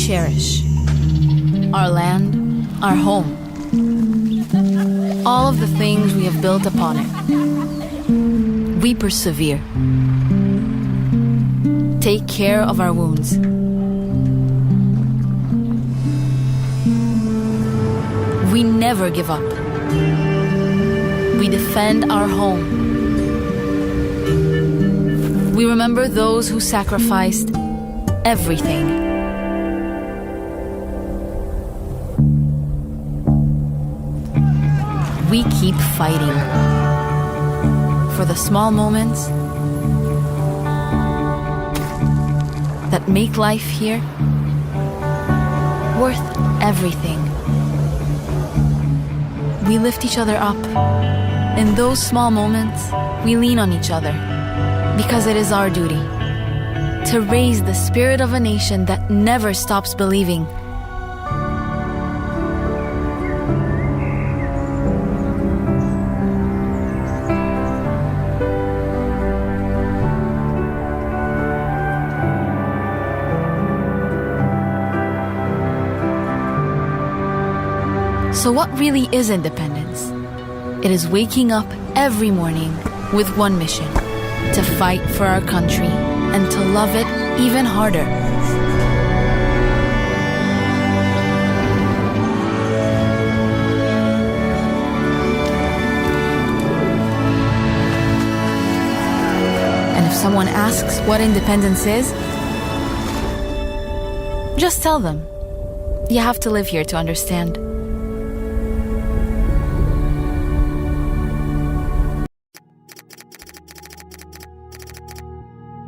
cherish. Our land, our home. All of the things we have built upon it. We persevere. Take care of our wounds. We never give up. We defend our home. We remember those who sacrificed everything. We keep fighting for the small moments that make life here worth everything. We lift each other up. In those small moments, we lean on each other because it is our duty to raise the spirit of a nation that never stops believing. So what really is independence? It is waking up every morning with one mission: to fight for our country and to love it even harder. And if someone asks what independence is, just tell them. You have to live here to understand.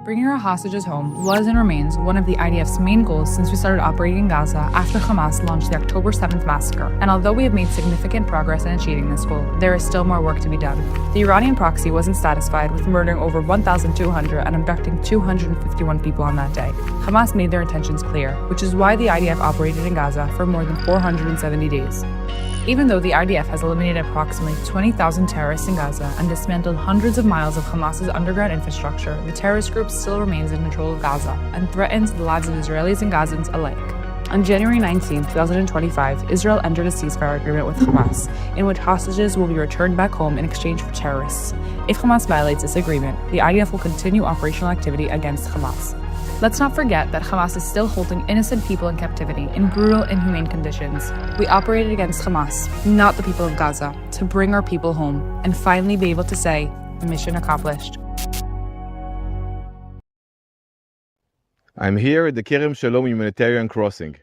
Bringing our hostages home was and remains one of the IDF's main goals since we started operating in Gaza after Hamas launched the October 7th massacre. And although we have made significant progress in achieving this goal, there is still more work to be done. The Iranian proxy wasn't satisfied with murdering over 1,200 and abducting 251 people on that day. Hamas made their intentions clear, which is why the IDF operated in Gaza for more than 470 days. Even though the IDF has eliminated approximately 20,000 terrorists in Gaza and dismantled hundreds of miles of Hamas's underground infrastructure, the terrorist group still remains in control of Gaza and threatens the lives of Israelis and Gazans alike. On January 19, 2025, Israel entered a ceasefire agreement with Hamas, in which hostages will be returned back home in exchange for terrorists. If Hamas violates this agreement, the IDF will continue operational activity against Hamas. Let's not forget that Hamas is still holding innocent people in captivity in brutal, inhumane conditions. We operated against Hamas, not the people of Gaza, to bring our people home and finally be able to say, mission accomplished. I'm here at the Kerem Shalom humanitarian crossing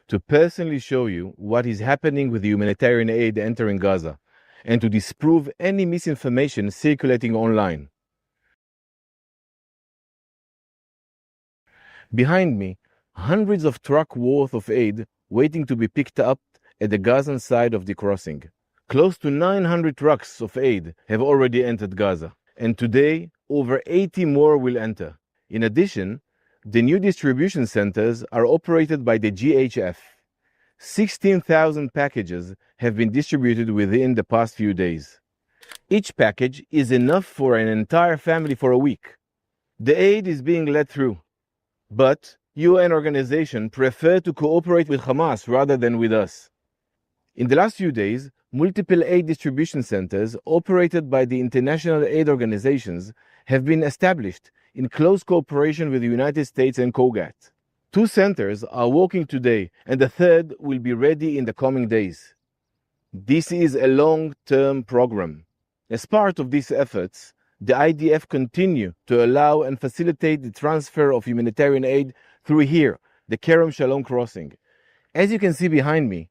to personally show you what is happening with the humanitarian aid entering Gaza and to disprove any misinformation circulating online. Behind me, hundreds of trucks worth of aid waiting to be picked up at the Gazan side of the crossing. Close to 900 trucks of aid have already entered Gaza, and today over 80 more will enter. In addition, the new distribution centers are operated by the GHF. 16,000 packages have been distributed within the past few days. Each package is enough for an entire family for a week. The aid is being let through. But UN organizations prefer to cooperate with Hamas rather than with us. In the last few days, multiple aid distribution centers operated by the international aid organizations have been established in close cooperation with the United States and COGAT. 2 centers are working today, and the third will be ready in the coming days. This is a long-term program. As part of these efforts, the IDF continue to allow and facilitate the transfer of humanitarian aid through here, the Kerem Shalom crossing. As you can see behind me,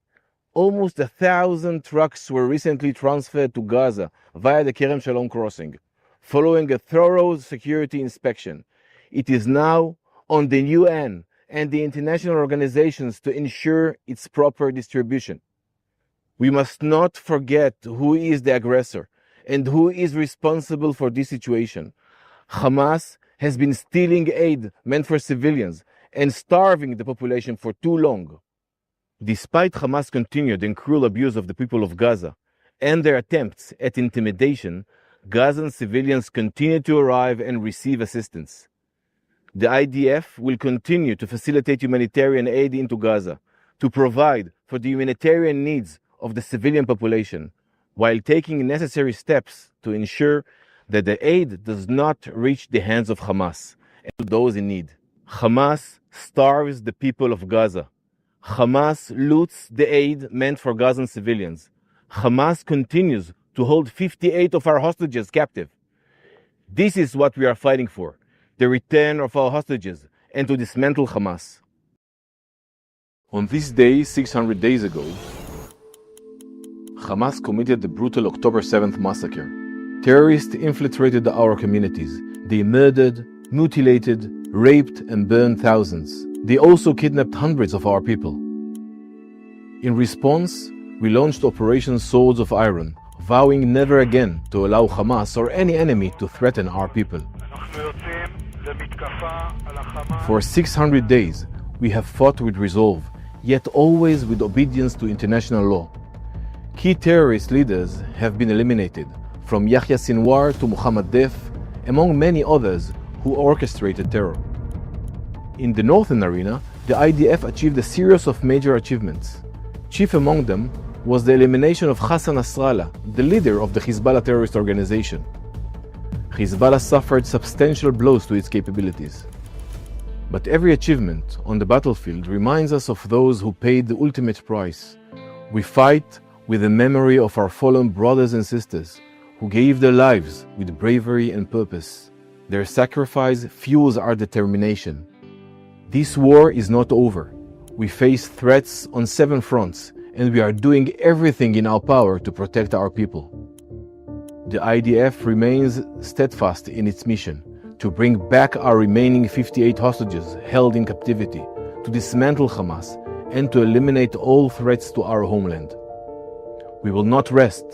almost 1,000 trucks were recently transferred to Gaza via the Kerem Shalom crossing, following a thorough security inspection. It is now on the UN and the international organizations to ensure its proper distribution. We must not forget who is the aggressor and who is responsible for this situation. Hamas has been stealing aid meant for civilians and starving the population for too long. Despite Hamas' continued and cruel abuse of the people of Gaza and their attempts at intimidation, Gazan civilians continue to arrive and receive assistance. The IDF will continue to facilitate humanitarian aid into Gaza, to provide for the humanitarian needs of the civilian population, while taking necessary steps to ensure that the aid does not reach the hands of Hamas and to those in need. Hamas starves the people of Gaza. Hamas loots the aid meant for Gazan civilians. Hamas continues to hold 58 of our hostages captive. This is what we are fighting for, the return of our hostages and to dismantle Hamas. On this day, 600 days ago, Hamas committed the brutal October 7th massacre. Terrorists infiltrated our communities. They murdered, mutilated, raped and burned thousands. They also kidnapped hundreds of our people. In response, we launched Operation Swords of Iron, vowing never again to allow Hamas or any enemy to threaten our people. For 600 days, we have fought with resolve, yet always with obedience to international law. Key terrorist leaders have been eliminated, from Yahya Sinwar to Mohammed Deif, among many others who orchestrated terror. In the northern arena, the IDF achieved a series of major achievements. Chief among them was the elimination of Hassan Nasrallah, the leader of the Hezbollah terrorist organization. Hezbollah suffered substantial blows to its capabilities. But every achievement on the battlefield reminds us of those who paid the ultimate price. We fight with the memory of our fallen brothers and sisters who gave their lives with bravery and purpose. Their sacrifice fuels our determination. This war is not over. We face threats on 7 fronts, and we are doing everything in our power to protect our people. The IDF remains steadfast in its mission to bring back our remaining 58 hostages held in captivity, to dismantle Hamas, and to eliminate all threats to our homeland. We will not rest.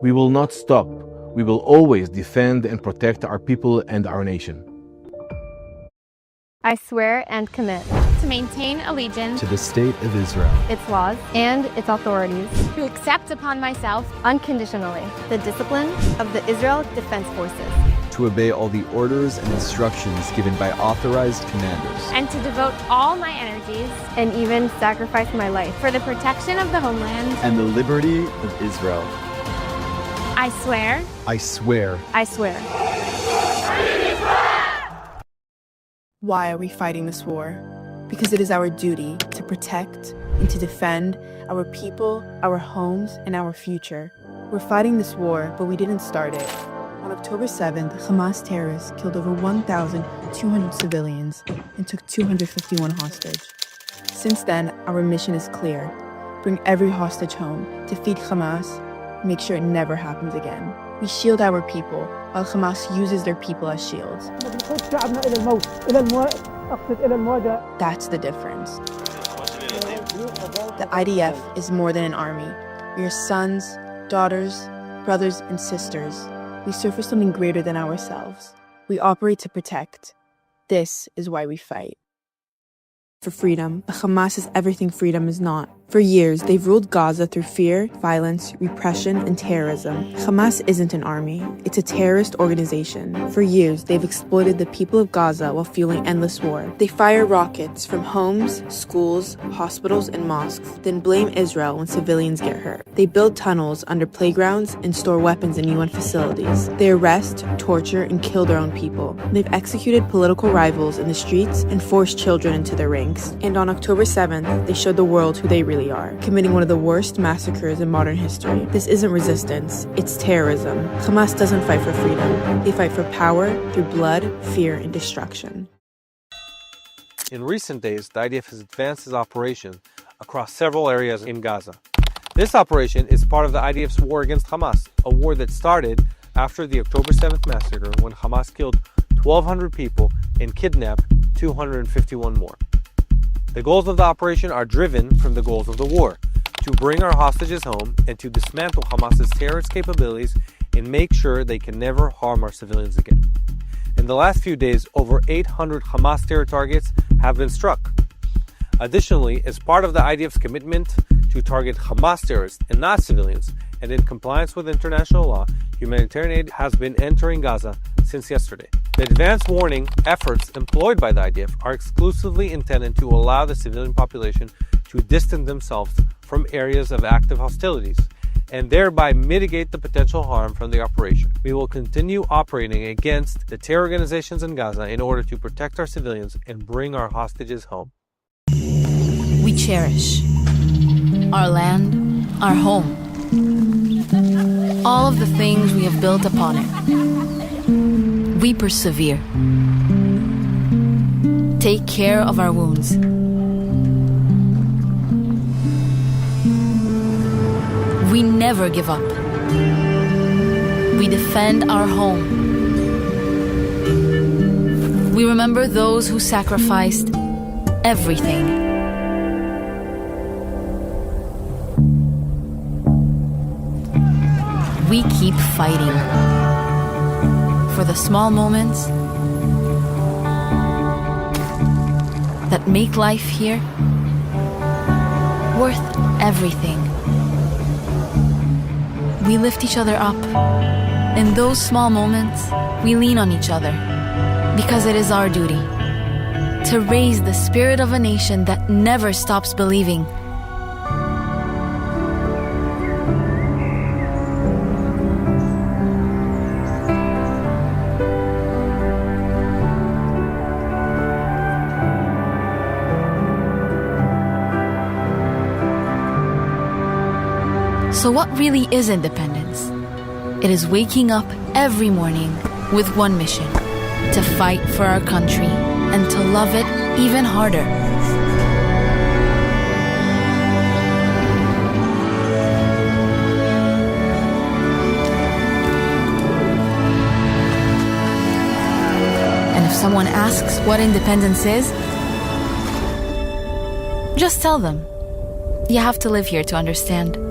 We will not stop. We will always defend and protect our people and our nation. I swear and commit to maintain allegiance to the State of Israel, its laws, and its authorities, to accept upon myself unconditionally, the discipline of the Israel Defense Forces, to obey all the orders and instructions given by authorized commanders, and to devote all my energies and even sacrifice my life for the protection of the homeland and the liberty of Israel. I swear. I swear. I swear. Why are we fighting this war? Because it is our duty to protect and to defend our people, our homes, and our future. We're fighting this war, but we didn't start it. On October 7th, Hamas terrorists killed over 1,200 civilians and took 251 hostage. Since then, our mission is clear. Bring every hostage home, defeat Hamas, make sure it never happens again. We shield our people, while Hamas uses their people as shields. That's the difference. The IDF is more than an army. We are sons, daughters, brothers, and sisters. We serve for something greater than ourselves. We operate to protect. This is why we fight. For freedom, but Hamas is everything freedom is not. For years, they've ruled Gaza through fear, violence, repression, and terrorism. Hamas isn't an army, it's a terrorist organization. For years, they've exploited the people of Gaza while fueling endless war. They fire rockets from homes, schools, hospitals, and mosques, then blame Israel when civilians get hurt. They build tunnels under playgrounds and store weapons in UN facilities. They arrest, torture, and kill their own people. They've executed political rivals in the streets and forced children into their ranks. And on October 7th, they showed the world who they really are, committing one of the worst massacres in modern history. This isn't resistance, it's terrorism. Hamas doesn't fight for freedom. They fight for power through blood, fear, and destruction. In recent days, the IDF has advanced its operation across several areas in Gaza. This operation is part of the IDF's war against Hamas, a war that started after the October 7th massacre when Hamas killed 1,200 people and kidnapped 251 more. The goals of the operation are driven from the goals of the war, to bring our hostages home and to dismantle Hamas's terrorist capabilities and make sure they can never harm our civilians again. In the last few days, over 800 Hamas terror targets have been struck. Additionally, as part of the IDF's commitment to target Hamas terrorists and not civilians, and in compliance with international law, humanitarian aid has been entering Gaza since yesterday. The advanced warning efforts employed by the IDF are exclusively intended to allow the civilian population to distance themselves from areas of active hostilities and thereby mitigate the potential harm from the operation. We will continue operating against the terror organizations in Gaza in order to protect our civilians and bring our hostages home. We cherish our land, our home, all of the things we have built upon it. We persevere. Take care of our wounds. We never give up. We defend our home. We remember those who sacrificed everything. We keep fighting for the small moments that make life here worth everything. We lift each other up. In those small moments, we lean on each other because it is our duty to raise the spirit of a nation that never stops believing. So what really is independence? It is waking up every morning with one mission: to fight for our country and to love it even harder. And if someone asks what independence is, just tell them. You have to live here to understand.